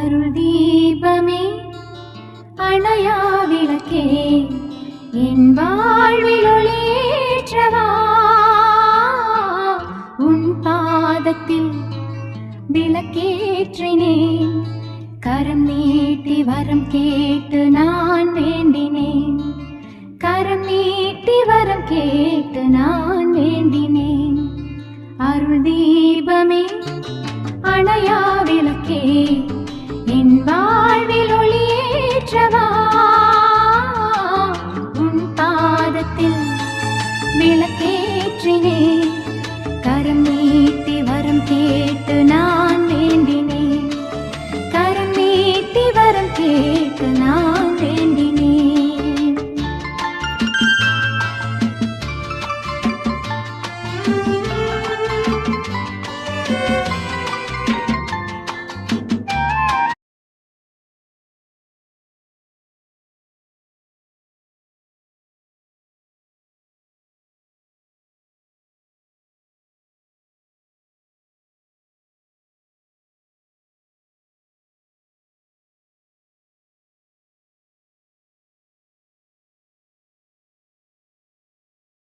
அருள் தீபமே அணையா விளக்கே என் வாழ்வில் ஒளியேற்றவா உன் பாதத்தில் விளக்கேற்றினேன் கரம் நீட்டி வரம் கேட்டு நான் வேண்டினேன் கரம் நீட்டி வரம் கேட்டு நான் வேண்டினேன் அருள் தீபமே அணையா விளக்கே என் வாழ்வில் ஒளியேற்றவா உன் பாதத்தில் விளக்கேற்றினேன் கரம் நீட்டி வரம் கேட்டு நான் வேண்டினேன் கரம் நீட்டி வரம் கேட்டு நான்